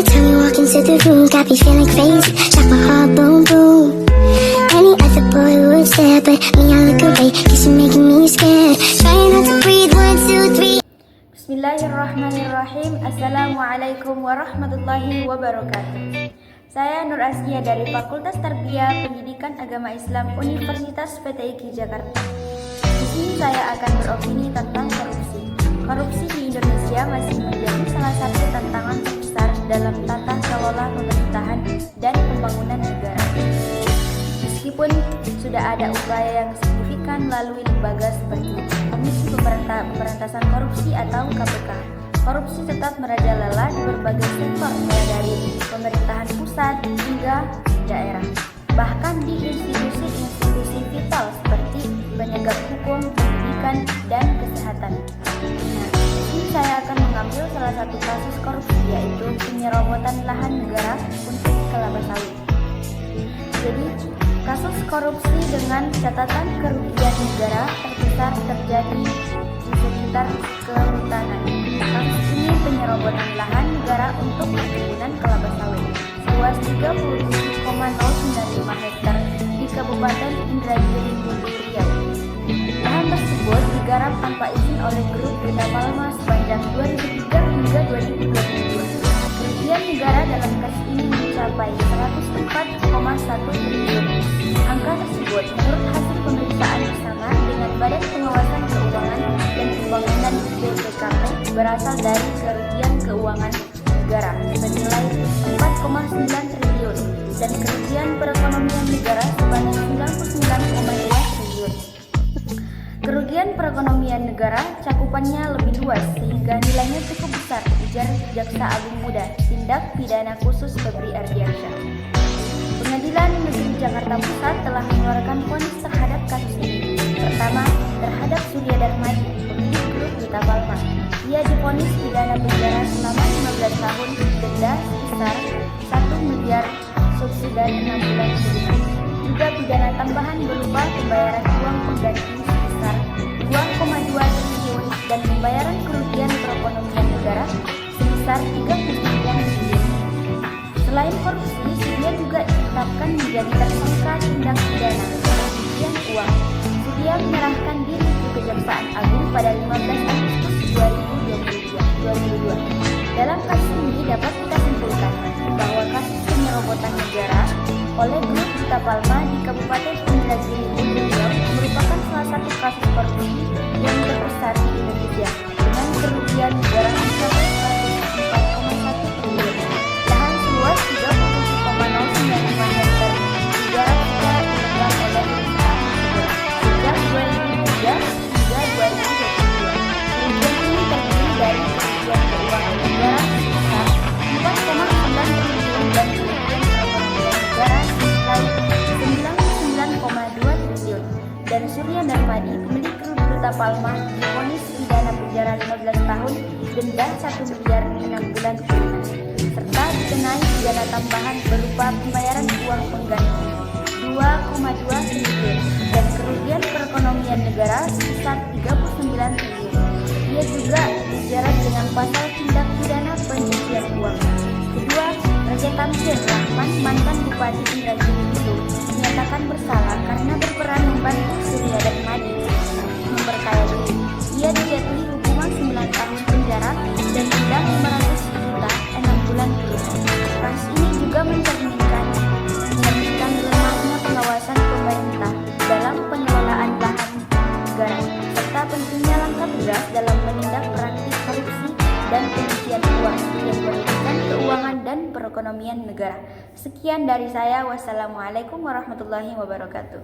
Every time you walk into the room, got me feeling crazy. Shot my heart, boom, boom. Any other boy would stare, but me, I look away, cause you're making me scared. Trying not to breathe, 1, 2, 3. Bismillahirrahmanirrahim. Assalamualaikum warahmatullahi wabarakatuh. Saya Nur Askia dari Fakultas Tarbiyah Pendidikan Agama Islam Universitas PTIQ Jakarta. Di sini saya akan beropini tentang korupsi. Korupsi di Indonesia masih menjadi salah satu tantangan terbesar dalam tata kelola pemerintahan dan pembangunan negara. Meskipun sudah ada upaya yang signifikan melalui lembaga seperti Komisi Pemberantasan Korupsi atau KPK, korupsi tetap merajalela di berbagai sektor, mulai dari pemerintahan pusat hingga daerah, bahkan di institusi-institusi vital seperti penegak hukum, pendidikan, dan kesehatan. Nah, di sini saya akan mengambil salah satu kasus korupsi, yaitu penyerobotan lahan negara untuk kelapa sawit. Jadi, kasus korupsi dengan catatan kerugian negara terbesar terjadi di sekitar kehutanan. Kasus ini penyerobotan lahan negara untuk perkebunan kelapa sawit seluas 37,095 hektar di Kabupaten Indragiri, Riau. Lahan tersebut digarap tanpa izin oleh Grup Gita Palma sepanjang 2003 hingga 2022. Kerugian negara dalam kasus ini mencapai 104,1 triliun. Angka tersebut menurut hasil pemeriksaan bersama dengan Badan Pengawasan Keuangan dan Pembangunan BPKP berasal dari kerugian keuangan negara senilai 4,9 triliun dan kerugian perekonomian negara sebanyak 99,2 triliun. Kerugian perekonomian negara cakupannya lebih luas sehingga nilainya cukup besar, ujar Jaksa Agung Muda Tindak Pidana Khusus Febri Ardiansyah. Pengadilan Negeri Jakarta Pusat telah mengeluarkan vonis terhadap kasus ini. Pertama, terhadap Surya Darmadi, pemilik Grup Gita Palma. Ia divonis pidana penjara selama 15 tahun, denda sebesar 1 miliar, subsidi 6 bulan kurungan. Juga pidana tambahan berupa pembayaran uang pengganti sebesar 2,2 triliun dan pembayaran kerugian perekonomian negara sebesar 39 triliun. Selain korupsi, Surya juga ditetapkan menjadi tersangka tindak pidana pencucian uang. Surya menyerahkan diri ke Kejaksaan Agung pada 15 Agustus 2022. Dalam kasus ini dapat kita simpulkan bahwa kasus penyerobotan negara oleh Grup Gita Palma di Kabupaten Indragiri, Riau merupakan salah satu kasus korupsi yang terbesar di Indonesia dengan kerugian negara mencapai 104,1 triliun. Lahan seluas 37,095 hektar digarap secara ilegal oleh perusahaan tersebut sejak 2003 hingga 2022. Kerugian ini terdiri dari kerugian keuangan negara sebesar 4,9 triliun dan kerugian perekonomian negara senilai 99,2 triliun. Dan Surya Darmadi, pemilik Grup Gita Palma, divonis pidana penjara 15 tahun, denda 1 miliar 6 bulan kurungan, serta dikenai pidana tambahan berupa pembayaran uang pengganti 2,2 triliun dan kerugian perekonomian negara sebesar 39 triliun. Ia juga dijerat dengan pasal tindak pidana pencucian uang. Kedua, Raja Tamsir Rahman, mantan Bupati Indragiri itu dinyatakan bersalah karena berperan membantu Surya Darmadi memperkaya diri. Ia dijatuhi hukuman 9 tahun penjara dan denda 500 juta 6 bulan kurungan. Kasus ini juga mencerminkan lemahnya pengawasan pemerintah dalam pengelolaan lahan negara serta pentingnya langkah tegas dalam menindak praktik korupsi dan pencucian uang yang merugikan keuangan dan perekonomian negara. Sekian dari saya. Wassalamualaikum warahmatullahi wabarakatuh.